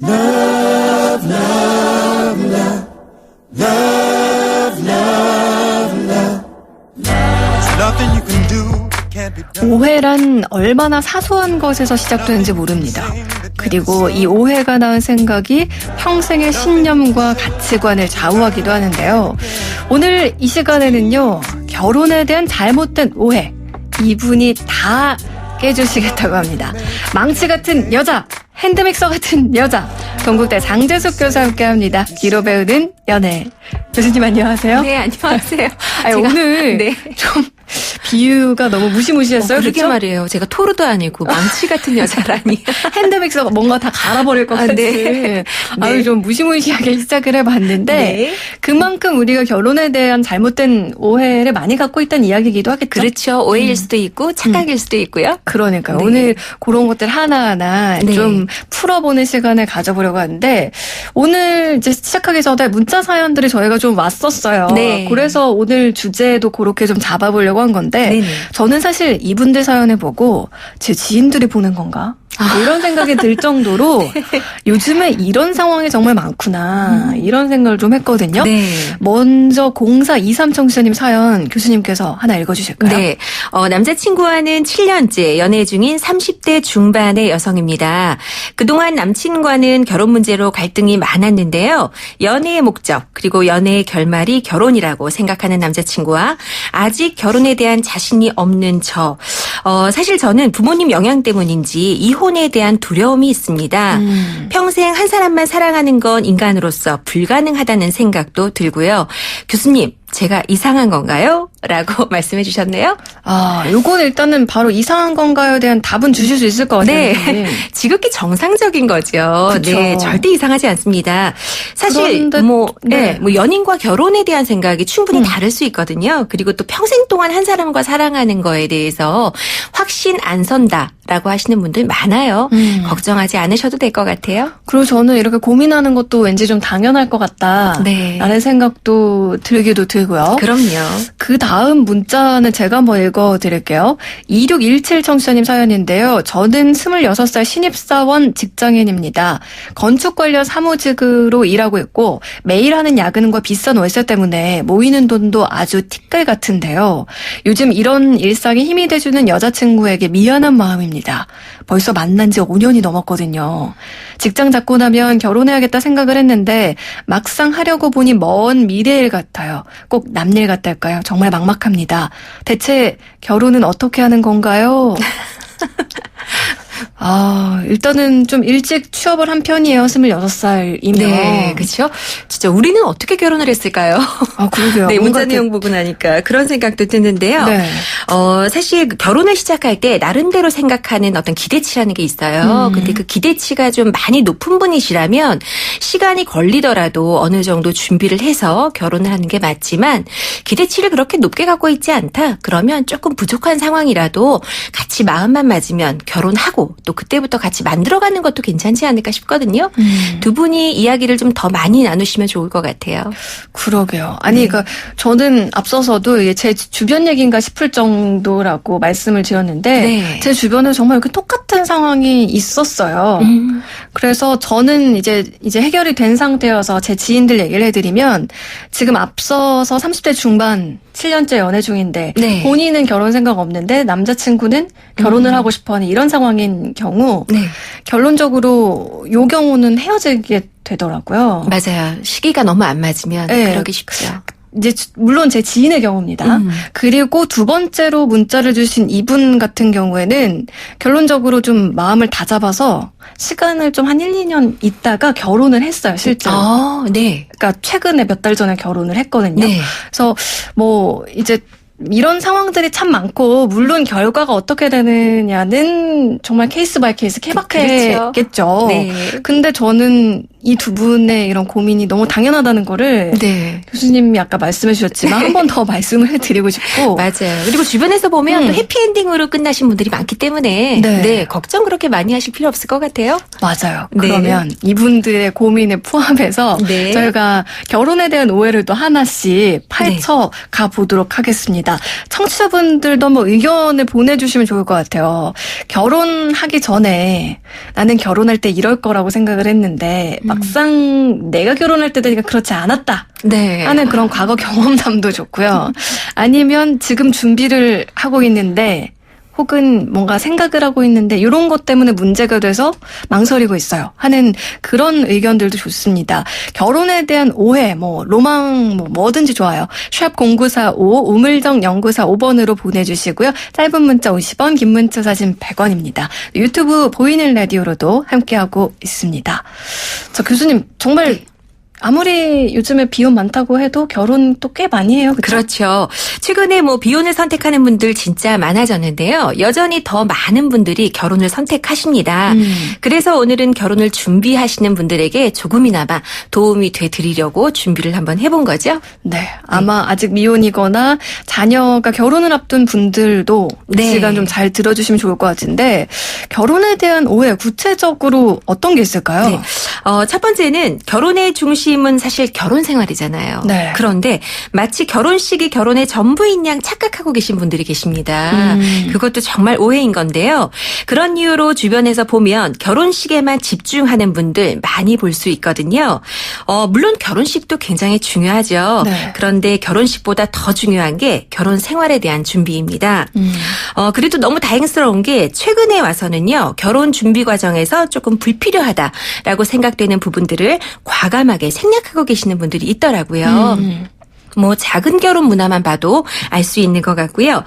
Love, love, love, love, love, love. There's nothing you can do. 오해란 얼마나 사소한 것에서 시작되는지 모릅니다. 그리고 이 오해가 낳은 생각이 평생의 신념과 가치관을 좌우하기도 하는데요. 오늘 이 시간에는요, 결혼에 대한 잘못된 오해, 이분이 다 깨주시겠다고 합니다. 망치 같은 여자, 핸드믹서 같은 여자, 동국대 장재숙 교수와 함께합니다. 뒤로 배우는 연애. 교수님 안녕하세요. 네, 안녕하세요. 아니, 오늘 네. 좀 비유가 너무 무시무시했어요. 그러게 그렇죠? 말이에요. 제가 토르도 아니고 망치 같은 여자라니. 핸드믹서가 뭔가 다 갈아버릴 것 같은. 네. 아유, 좀 무시무시하게 시작을 해봤는데 네. 그만큼 우리가 결혼에 대한 잘못된 오해를 많이 갖고 있다는 이야기이기도 하겠죠. 그렇죠. 오해일 수도 있고 착각일 수도 있고요. 그러니까요. 네. 오늘 그런 것들 하나하나 네. 좀 풀어보는 시간을 가져보려고 하는데 오늘 이제 시작하기 전에 문자 사연들이 저희가 좀 왔었어요. 네. 그래서 오늘 주제도 그렇게 좀 잡아보려고 한 건데 네네. 저는 사실 이분들 사연을 보고 제 지인들이 보는 건가? 이런 생각이 들 정도로 요즘에 이런 상황이 정말 많구나 이런 생각을 좀 했거든요. 네. 먼저 0423 청취자님 사연 교수님께서 하나 읽어주실까요? 네. 남자친구와는 7년째 연애 중인 30대 중반의 여성입니다. 그동안 남친과는 결혼 문제로 갈등이 많았는데요. 연애의 목적 그리고 연애의 결말이 결혼이라고 생각하는 남자친구와 아직 결혼에 대한 자신이 없는 저. 사실 저는 부모님 영향 때문인지 이혼에 대한 두려움이 있습니다. 평생 한 사람만 사랑하는 건 인간으로서 불가능하다는 생각도 들고요. 교수님, 제가 이상한 건가요? 라고 말씀해 주셨네요. 요건 일단은 바로 이상한 건가요에 대한 답은 주실 수 있을 것 같아요. 네. 지극히 정상적인 거죠. 그쵸. 네. 절대 이상하지 않습니다. 사실, 그런데, 연인과 결혼에 대한 생각이 충분히 다를 수 있거든요. 그리고 또 평생 동안 한 사람과 사랑하는 거에 대해서 확신 안 선다라고 하시는 분들 많아요. 걱정하지 않으셔도 될 것 같아요. 그리고 저는 이렇게 고민하는 것도 왠지 좀 당연할 것 같다. 네. 라는 생각도 들기도 들고요. 그럼요. 그 다음 문자는 제가 한번 읽어드릴게요. 2617 청취자님 사연인데요. 저는 26살 신입사원 직장인입니다. 건축 관련 사무직으로 일하고 있고 매일 하는 야근과 비싼 월세 때문에 모이는 돈도 아주 티끌 같은데요. 요즘 이런 일상에 힘이 돼주는 여자친구에게 미안한 마음입니다. 벌써 만난 지 5년이 넘었거든요. 직장 잡고 나면 결혼해야겠다 생각을 했는데 막상 하려고 보니 먼 미래일 같아요. 꼭 남일 같달까요? 정말 막막합니다. 대체 결혼은 어떻게 하는 건가요? 일단은 좀 일찍 취업을 한 편이에요. 26살이면. 네, 그렇죠. 진짜 우리는 어떻게 결혼을 했을까요? 그러게요. 네, 문자 내용 보고 나니까 그런 생각도 드는데요. 네. 사실 결혼을 시작할 때 나름대로 생각하는 어떤 기대치라는 게 있어요. 근데 그 기대치가 좀 많이 높은 분이시라면 시간이 걸리더라도 어느 정도 준비를 해서 결혼을 하는 게 맞지만 기대치를 그렇게 높게 갖고 있지 않다. 그러면 조금 부족한 상황이라도 같이 마음만 맞으면 결혼하고 또 그때부터 같이 만들어가는 것도 괜찮지 않을까 싶거든요. 두 분이 이야기를 좀 더 많이 나누시면 좋을 것 같아요. 그러게요. 아니, 그러니까 저는 앞서서도 이게 제 주변 얘기인가 싶을 정도라고 말씀을 드렸는데 네. 제 주변에 정말 이렇게 똑같은 상황이 있었어요. 그래서 저는 이제 해결이 된 상태여서 제 지인들 얘기를 해드리면 지금 앞서서 30대 중반 7년째 연애 중인데 네. 본인은 결혼 생각 없는데 남자친구는 결혼을 하고 싶어하는 이런 상황인 경우 네. 결론적으로 요 경우는 헤어지게 되더라고요. 맞아요. 시기가 너무 안 맞으면 네. 그러기 쉽죠. 이제 물론 제 지인의 경우입니다. 그리고 두 번째로 문자를 주신 이분 같은 경우에는 결론적으로 좀 마음을 다잡아서 시간을 좀 한 1, 2년 있다가 결혼을 했어요, 실제로. 네. 그러니까 최근에 몇 달 전에 결혼을 했거든요. 네. 그래서 이제 이런 상황들이 참 많고 물론 결과가 어떻게 되느냐는 정말 케이스 바이 케이스 케바케겠죠. 그렇죠. 네. 근데 저는 이 두 분의 이런 고민이 너무 당연하다는 거를 네. 교수님이 아까 말씀해 주셨지만 한 번 더 말씀을 해드리고 싶고. 맞아요. 그리고 주변에서 보면 또 해피엔딩으로 끝나신 분들이 많기 때문에 네. 걱정 그렇게 많이 하실 필요 없을 것 같아요. 맞아요. 네. 그러면 이분들의 고민을 포함해서 네. 저희가 결혼에 대한 오해를 또 하나씩 파헤쳐 가보도록 하겠습니다. 청취자분들도 뭐 의견을 보내주시면 좋을 것 같아요. 결혼하기 전에 나는 결혼할 때 이럴 거라고 생각을 했는데 막상 내가 결혼할 때 되니까 그렇지 않았다. 네. 하는 그런 과거 경험담도 좋고요. 아니면 지금 준비를 하고 있는데 혹은 뭔가 생각을 하고 있는데 이런 것 때문에 문제가 돼서 망설이고 있어요 하는 그런 의견들도 좋습니다. 결혼에 대한 오해, 로망, 뭐든지 좋아요. 샵 0945 우물정 0945번으로 보내주시고요. 짧은 문자 50원, 긴 문자 사진 100원입니다. 유튜브 보이는 라디오로도 함께하고 있습니다. 자, 교수님 정말 아무리 요즘에 비혼 많다고 해도 결혼 또 꽤 많이 해요. 그렇죠? 그렇죠. 최근에 비혼을 선택하는 분들 진짜 많아졌는데요. 여전히 더 많은 분들이 결혼을 선택하십니다. 그래서 오늘은 결혼을 준비하시는 분들에게 조금이나마 도움이 되드리려고 준비를 한번 해본 거죠. 네. 아마 아직 미혼이거나 자녀가 결혼을 앞둔 분들도 이 네. 시간 좀 잘 들어주시면 좋을 것 같은데 결혼에 대한 오해 구체적으로 어떤 게 있을까요? 네. 첫 번째는 결혼의 중심은 사실 결혼 생활이잖아요. 네. 그런데 마치 결혼식이 결혼의 전부인 양 착각하고 계신 분들이 계십니다. 그것도 정말 오해인 건데요. 그런 이유로 주변에서 보면 결혼식에만 집중하는 분들 많이 볼 수 있거든요. 물론 결혼식도 굉장히 중요하죠. 네. 그런데 결혼식보다 더 중요한 게 결혼 생활에 대한 준비입니다. 그래도 너무 다행스러운 게 최근에 와서는요. 결혼 준비 과정에서 조금 불필요하다라고 생각되는 부분들을 과감하게 생략하고 계시는 분들이 있더라고요. 작은 결혼 문화만 봐도 알 수 있는 것 같고요.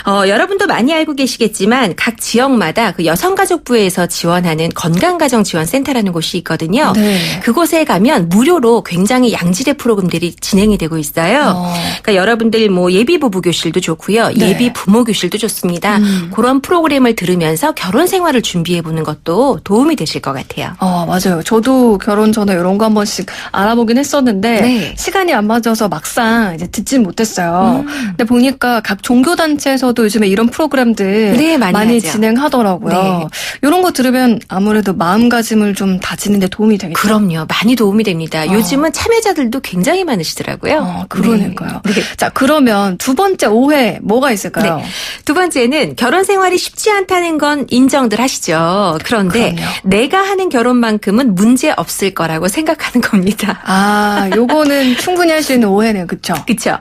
여러분도 많이 알고 계시겠지만 각 지역마다 그 여성가족부에서 지원하는 건강가정지원센터라는 곳이 있거든요. 네. 그곳에 가면 무료로 굉장히 양질의 프로그램들이 진행이 되고 있어요. 그러니까 여러분들 예비부부 교실도 좋고요. 네. 예비부모 교실도 좋습니다. 그런 프로그램을 들으면서 결혼 생활을 준비해보는 것도 도움이 되실 것 같아요. 맞아요. 저도 결혼 전에 이런 거 한 번씩 알아보긴 했었는데 네. 시간이 안 맞아서 막상 이제 듣진 못했어요. 근데 보니까 각 종교단체에서도 요즘에 이런 프로그램들 네, 많이 하죠. 진행하더라고요. 네. 이런 거 들으면 아무래도 마음가짐을 좀 다지는 데 도움이 되겠죠. 그럼요. 많이 도움이 됩니다. 요즘은 참여자들도 굉장히 많으시더라고요. 그러니까요. 네. 자, 그러면 두 번째 오해 뭐가 있을까요? 네. 두 번째는 결혼 생활이 쉽지 않다는 건 인정들 하시죠. 그런데 그럼요. 내가 하는 결혼만큼은 문제 없을 거라고 생각하는 겁니다. 요거는 충분히 할 수 있는 오해네요. 그렇죠? 그렇죠.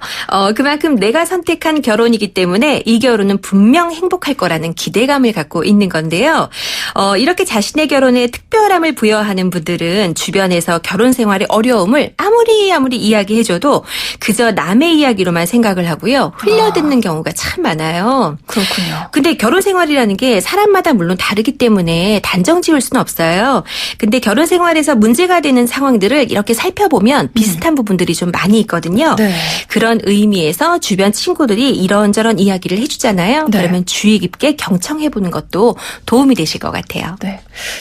그만큼 내가 선택한 결혼이기 때문에 이 결혼은 분명 행복할 거라는 기대감을 갖고 있는 건데요. 이렇게 자신의 결혼에 특별함을 부여하는 분들은 주변에서 결혼 생활의 어려움을 아무리 이야기해줘도 그저 남의 이야기로만 생각을 하고요. 흘려듣는 경우가 참 많아요. 그렇군요. 근데 결혼 생활이라는 게 사람마다 물론 다르기 때문에 단정 지을 수는 없어요. 근데 결혼 생활에서 문제가 되는 상황들을 이렇게 살펴보면 비슷한 부분들이 좀 많이 있거든요. 네. 그런 의미에서 주변 친구들이 이런저런 이야기를 해주잖아요. 네. 그러면 주의 깊게 경청해보는 것도 도움이 되실 것 같아요. 네.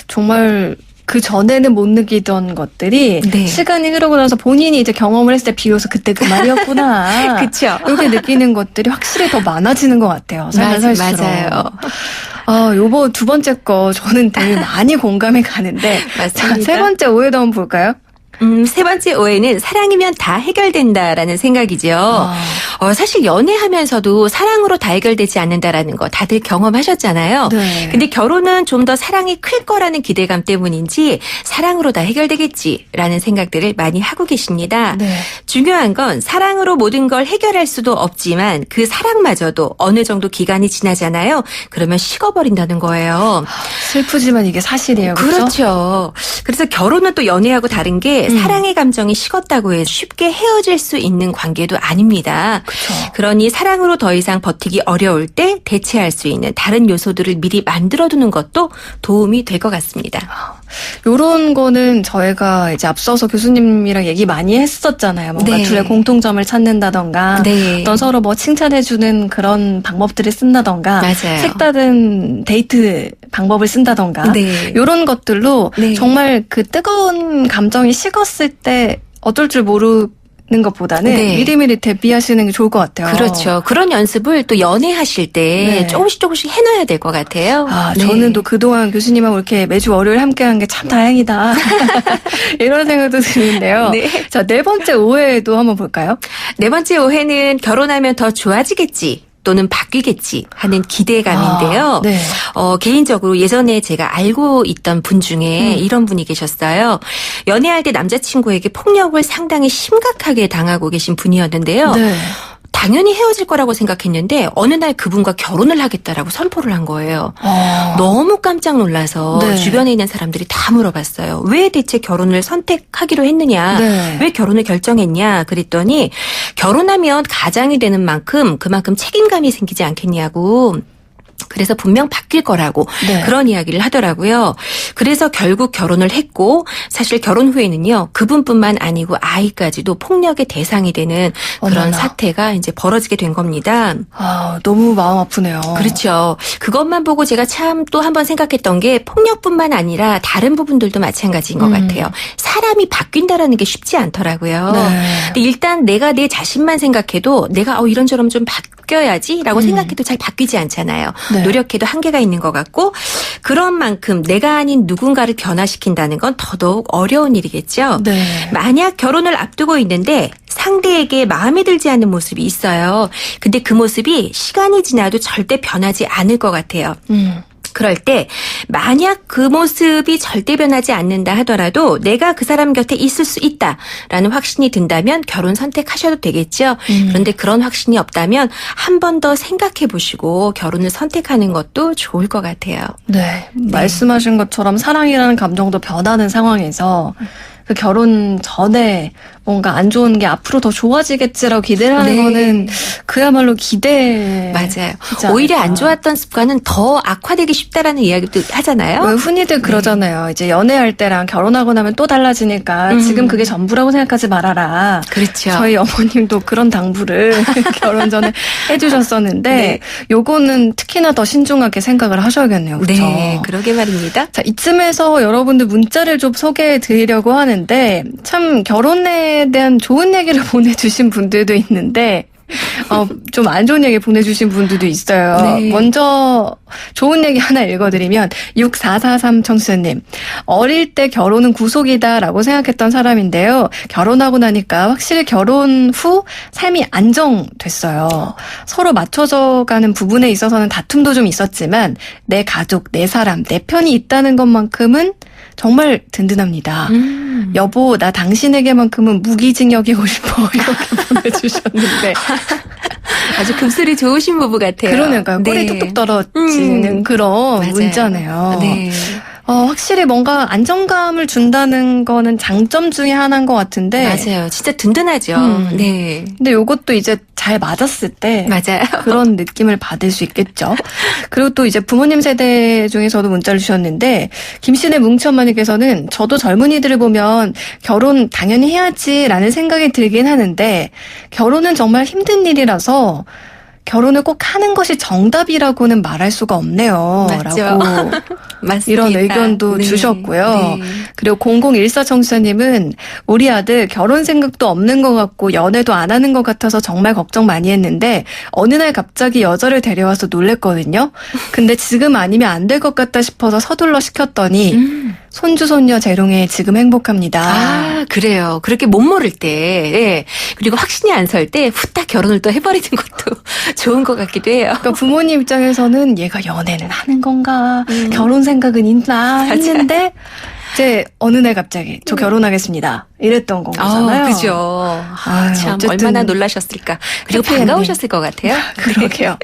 정말 그 전에는 못 느끼던 것들이 네. 시간이 흐르고 나서 본인이 이제 경험을 했을 때 비로소 그때 그 말이었구나. 그쵸. 이렇게 느끼는 것들이 확실히 더 많아지는 것 같아요. 살수록. 맞아요. 요거 두 번째 거 저는 되게 많이 공감이 가는데. 맞습니다. 자, 세 번째 오해도 한번 볼까요? 세 번째 오해는 사랑이면 다 해결된다라는 생각이죠. 사실 연애하면서도 사랑으로 다 해결되지 않는다라는 거 다들 경험하셨잖아요. 네. 근데 결혼은 좀 더 사랑이 클 거라는 기대감 때문인지 사랑으로 다 해결되겠지라는 생각들을 많이 하고 계십니다. 네. 중요한 건 사랑으로 모든 걸 해결할 수도 없지만 그 사랑마저도 어느 정도 기간이 지나잖아요. 그러면 식어버린다는 거예요. 슬프지만 이게 사실이에요. 그렇죠? 그렇죠. 그래서 결혼은 또 연애하고 다른 게 사랑의 감정이 식었다고 해서 쉽게 헤어질 수 있는 관계도 아닙니다. 그렇죠. 그러니 사랑으로 더 이상 버티기 어려울 때 대체할 수 있는 다른 요소들을 미리 만들어두는 것도 도움이 될 것 같습니다. 요런 거는 저희가 이제 앞서서 교수님이랑 얘기 많이 했었잖아요. 뭔가 네. 둘의 공통점을 찾는다던가 네. 어떤 서로 뭐 칭찬해주는 그런 방법들을 쓴다던가 맞아요. 색다른 데이트 방법을 쓴다던가 네. 요런 것들로 네. 정말 그 뜨거운 감정이 식었을 때 어쩔 줄 모르는 것보다는 네. 미리미리 대비하시는 게 좋을 것 같아요. 그렇죠. 그런 연습을 또 연애하실 때 네. 조금씩 해놔야 될 것 같아요. 아, 네. 저는 또 그동안 교수님하고 이렇게 매주 월요일 함께한 게 참 다행이다. 이런 생각도 드는데요. 네. 자, 네 번째 오해도 한번 볼까요? 네 번째 오해는 결혼하면 더 좋아지겠지. 또는 바뀌겠지 하는 기대감인데요. 아, 네. 개인적으로 예전에 제가 알고 있던 분 중에 이런 분이 계셨어요. 연애할 때 남자친구에게 폭력을 상당히 심각하게 당하고 계신 분이었는데요. 네. 당연히 헤어질 거라고 생각했는데 어느 날 그분과 결혼을 하겠다라고 선포를 한 거예요. 너무 깜짝 놀라서 네. 주변에 있는 사람들이 다 물어봤어요. 왜 대체 결혼을 선택하기로 했느냐? 네. 왜 결혼을 결정했냐? 그랬더니 결혼하면 가장이 되는 만큼 그만큼 책임감이 생기지 않겠냐고. 그래서 분명 바뀔 거라고 네. 그런 이야기를 하더라고요. 그래서 결국 결혼을 했고 사실 결혼 후에는요. 그분뿐만 아니고 아이까지도 폭력의 대상이 되는 그런 어머나. 사태가 이제 벌어지게 된 겁니다. 아, 너무 마음 아프네요. 그렇죠. 그것만 보고 제가 참 또 한 번 생각했던 게 폭력뿐만 아니라 다른 부분들도 마찬가지인 것 같아요. 사람이 바뀐다라는 게 쉽지 않더라고요. 네. 근데 일단 내가 내 자신만 생각해도 내가 이런저런 좀 바뀌어야지라고 생각해도 잘 바뀌지 않잖아요. 네. 노력해도 한계가 있는 것 같고 그런 만큼 내가 아닌 누군가를 변화시킨다는 건 더더욱 어려운 일이겠죠. 네. 만약 결혼을 앞두고 있는데 상대에게 마음에 들지 않는 모습이 있어요. 근데 그 모습이 시간이 지나도 절대 변하지 않을 것 같아요. 그럴 때 만약 그 모습이 절대 변하지 않는다 하더라도 내가 그 사람 곁에 있을 수 있다라는 확신이 든다면 결혼 선택하셔도 되겠죠. 그런데 그런 확신이 없다면 한 번 더 생각해 보시고 결혼을 선택하는 것도 좋을 것 같아요. 네. 말씀하신 것처럼 사랑이라는 감정도 변하는 상황에서 그 결혼 전에 뭔가 안 좋은 게 앞으로 더 좋아지겠지라고 기대를 하는 네. 거는 그야말로 기대. 맞아요. 하지 오히려 않을까. 안 좋았던 습관은 더 악화되기 쉽다라는 이야기도 하잖아요. 왜 흔히들 그러잖아요. 이제 연애할 때랑 결혼하고 나면 또 달라지니까 지금 그게 전부라고 생각하지 말아라. 그렇죠. 저희 어머님도 그런 당부를 결혼 전에 해주셨었는데 네. 요거는 특히나 더 신중하게 생각을 하셔야겠네요. 그렇죠? 네, 그러게 말입니다. 자, 이쯤에서 여러분들 문자를 좀 소개해 드리려고 하는데 참 결혼에 대한 좋은 얘기를 보내주신 분들도 있는데 좀 안 좋은 얘기 보내주신 분들도 있어요. 네. 먼저 좋은 얘기 하나 읽어드리면 6443 청수님. 어릴 때 결혼은 구속이다라고 생각했던 사람인데요. 결혼하고 나니까 확실히 결혼 후 삶이 안정됐어요. 서로 맞춰져가는 부분에 있어서는 다툼도 좀 있었지만 내 가족, 내 사람, 내 편이 있다는 것만큼은 정말 든든합니다. 여보, 나 당신에게만큼은 무기징역이고 싶어. 이렇게 보내주셨는데. 아주 금슬이 좋으신 부부 같아요. 그러니까요. 꿀이 네. 뚝뚝 떨어지는 그런 맞아요. 문자네요. 네. 확실히 뭔가 안정감을 준다는 거는 장점 중에 하나인 것 같은데. 맞아요. 진짜 든든하죠. 네. 근데 요것도 이제 잘 맞았을 때. 맞아요. 그런 느낌을 받을 수 있겠죠. 그리고 또 이제 부모님 세대 중에서도 문자를 주셨는데 김씨네 뭉천마님께서는 저도 젊은이들을 보면 결혼 당연히 해야지라는 생각이 들긴 하는데 결혼은 정말 힘든 일이라서 결혼을 꼭 하는 것이 정답이라고는 말할 수가 없네요. 맞죠. 라고 맞습니다. 이런 의견도 네. 주셨고요. 네. 그리고 0014 청취자님은 우리 아들 결혼 생각도 없는 것 같고 연애도 안 하는 것 같아서 정말 걱정 많이 했는데 어느 날 갑자기 여자를 데려와서 놀랬거든요. 근데 지금 아니면 안 될 것 같다 싶어서 서둘러 시켰더니 손주 손녀 재롱에 지금 행복합니다. 아, 그래요. 그렇게 못 모를 때, 예. 그리고 확신이 안 설 때 후딱 결혼을 또 해버리는 것도 좋은 것 같기도 해요. 그러니까 부모님 입장에서는 얘가 연애는 하는 건가, 결혼 생각은 있나 했는데 이제 어느 날 갑자기 저 결혼하겠습니다. 이랬던 거잖아요. 그죠. 아유, 참 어쨌든 얼마나 놀라셨을까. 그리고 해피엔딩. 반가우셨을 것 같아요. 그러게요.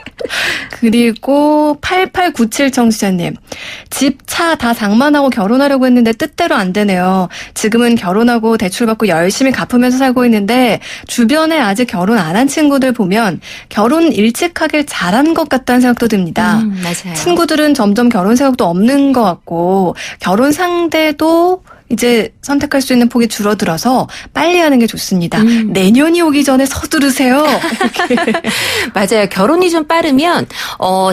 그리고 8897 청취자님. 집, 차 다 장만하고 결혼하려고 했는데 뜻대로 안 되네요. 지금은 결혼하고 대출받고 열심히 갚으면서 살고 있는데 주변에 아직 결혼 안 한 친구들 보면 결혼 일찍 하길 잘한 것 같다는 생각도 듭니다. 맞아요. 친구들은 점점 결혼 생각도 없는 것 같고 결혼 상대 해도 이제 선택할 수 있는 폭이 줄어들어서 빨리 하는 게 좋습니다. 내년이 오기 전에 서두르세요. 맞아요. 결혼이 좀 빠르면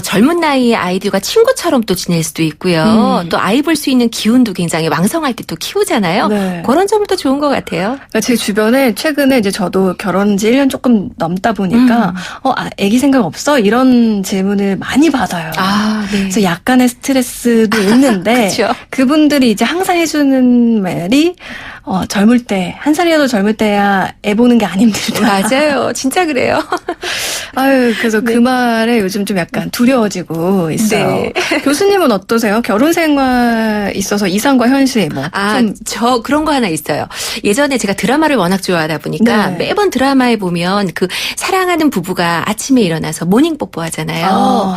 젊은 나이의 아이들과 친구처럼 또 지낼 수도 있고요. 또 아이 볼 수 있는 기운도 굉장히 왕성할 때 또 키우잖아요. 네. 그런 점은 또 좋은 것 같아요. 그러니까 제 주변에 최근에 이제 저도 결혼 지 1년 조금 넘다 보니까 아기 생각 없어? 이런 질문을 많이 받아요. 아, 네. 그래서 약간의 스트레스도 있는데 그쵸. 그분들이 이제 항상 해주는 말이 젊을 때, 한 살이라도 젊을 때야 애 보는 게 안 힘들다. 맞아요. 진짜 그래요. 아유, 그래서 그 말에 요즘 좀 약간 두려워지고 있어요. 네. 교수님은 어떠세요? 결혼 생활 있어서 이상과 현실 뭐. 저 그런 거 하나 있어요. 예전에 제가 드라마를 워낙 좋아하다 보니까 네. 매번 드라마에 보면 그 사랑하는 부부가 아침에 일어나서 모닝 뽀뽀하잖아요.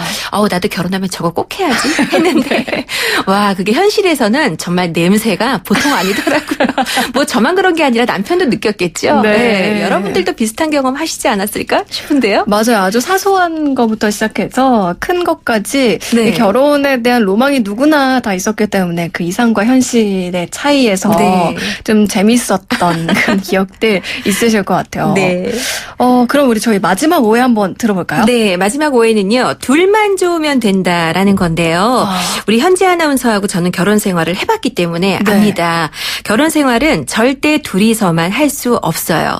나도 결혼하면 저거 꼭 해야지 했는데 와, 그게 현실에서는 정말 냄새가 보통 아니더라고요. 뭐 저만 그런 게 아니라 남편도 느꼈겠죠. 네. 네. 여러분들도 비슷한 경험 하시지 않았을까 싶은데요. 맞아요. 아주 사소한 것부터 시작해서 큰 것까지 네. 결혼에 대한 로망이 누구나 다 있었기 때문에 그 이상과 현실의 차이에서 네. 좀 재밌었던 그런 기억들 있으실 것 같아요. 네. 그럼 우리 저희 마지막 오해 한번 들어볼까요? 네, 마지막 오해는요. 둘만 좋으면 된다라는 건데요. 우리 현지 아나운서하고 저는 결혼 생활을 해봤기 때문에 네. 압니다. 결혼 생활은 절대 둘이서만 할 수 없어요.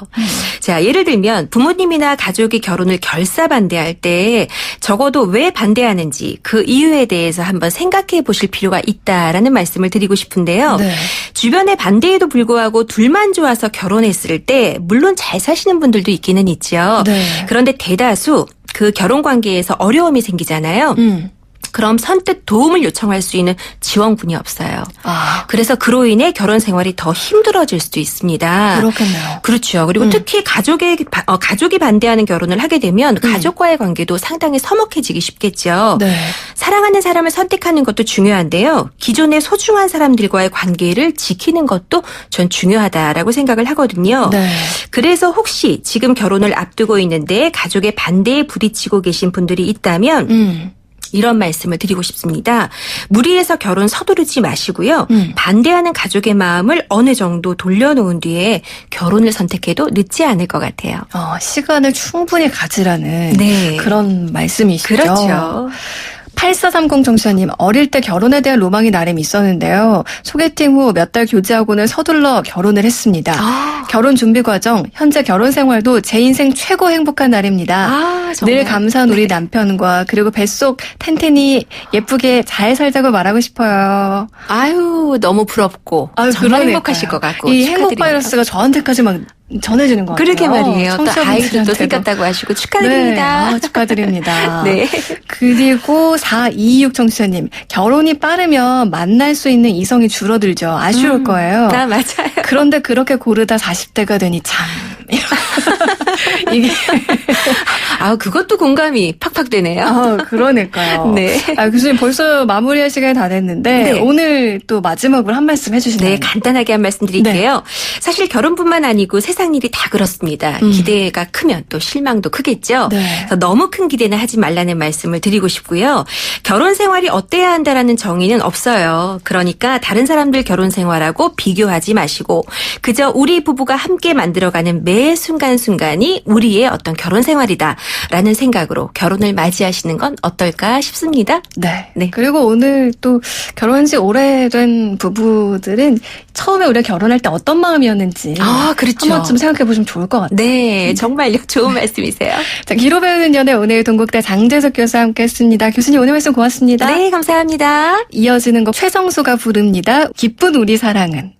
자, 예를 들면 부모님이나 가족이 결혼을 결사반대할 때 적어도 왜 반대하는지 그 이유에 대해서 한번 생각해 보실 필요가 있다라는 말씀을 드리고 싶은데요. 네. 주변의 반대에도 불구하고 둘만 좋아서 결혼했을 때 물론 잘 사시는 분들도 있기는 있죠. 네. 그런데 대다수 그 결혼 관계에서 어려움이 생기잖아요. 그럼 선뜻 도움을 요청할 수 있는 지원군이 없어요. 그래서 그로 인해 결혼 생활이 더 힘들어질 수도 있습니다. 그렇겠네요. 그렇죠. 그리고 특히 가족이 반대하는 결혼을 하게 되면 가족과의 관계도 상당히 서먹해지기 쉽겠죠. 네. 사랑하는 사람을 선택하는 것도 중요한데요. 기존의 소중한 사람들과의 관계를 지키는 것도 전 중요하다라고 생각을 하거든요. 네. 그래서 혹시 지금 결혼을 앞두고 있는데 가족의 반대에 부딪히고 계신 분들이 있다면 이런 말씀을 드리고 싶습니다. 무리해서 결혼 서두르지 마시고요. 반대하는 가족의 마음을 어느 정도 돌려놓은 뒤에 결혼을 선택해도 늦지 않을 것 같아요. 시간을 충분히 가지라는 네. 그런 말씀이시죠. 그렇죠. 8430 청취자님, 어릴 때 결혼에 대한 로망이 나름 있었는데요. 소개팅 후 몇 달 교제하고는 서둘러 결혼을 했습니다. 결혼 준비 과정, 현재 결혼 생활도 제 인생 최고 행복한 날입니다. 정말. 늘 감사한 우리 남편과 그리고 뱃속 텐텐이 예쁘게 잘 살자고 말하고 싶어요. 아유, 너무 부럽고 정말 그러니까요. 행복하실 것 같고 이 축하드립니다. 행복 바이러스가 저한테까지 막 전해지는 것 같아요. 그러게 말이에요. 또 아이들도 청취자분들한테도. 생겼다고 하시고 축하드립니다. 네, 축하드립니다. 네. 그리고 4226 청취자님, 결혼이 빠르면 만날 수 있는 이성이 줄어들죠. 아쉬울 거예요. 맞아요. 그런데 그렇게 고르다 40대가 되니 참. 이게. 그것도 공감이 팍팍 되네요. 그러니까요. 네. 교수님 벌써 마무리할 시간이 다 됐는데, 네. 오늘 또 마지막으로 한 말씀 해주시나요? 네, 간단하게 한 말씀 드릴게요. 사실 결혼뿐만 아니고 세상 일이 다 그렇습니다. 기대가 크면 또 실망도 크겠죠. 네. 그래서 너무 큰 기대는 하지 말라는 말씀을 드리고 싶고요. 결혼 생활이 어때야 한다라는 정의는 없어요. 그러니까 다른 사람들 결혼 생활하고 비교하지 마시고 그저 우리 부부가 함께 만들어가는 매 순간순간이 우리의 어떤 결혼 생활이다라는 생각으로 결혼을 맞이하시는 건 어떨까 싶습니다. 네. 네. 그리고 오늘 또 결혼한 지 오래된 부부들은 처음에 우리가 결혼할 때 어떤 마음이었는지 그렇죠. 한 번쯤 생각해 보시면 좋을 것 같아요. 네, 정말요. 좋은 말씀이세요. 자, 기로 배우는 연애 오늘 동국대 장재석 교수와 함께했습니다. 교수님 오늘 말씀 고맙습니다. 네, 감사합니다. 이어지는 곡 최성수가 부릅니다. 기쁜 우리 사랑은.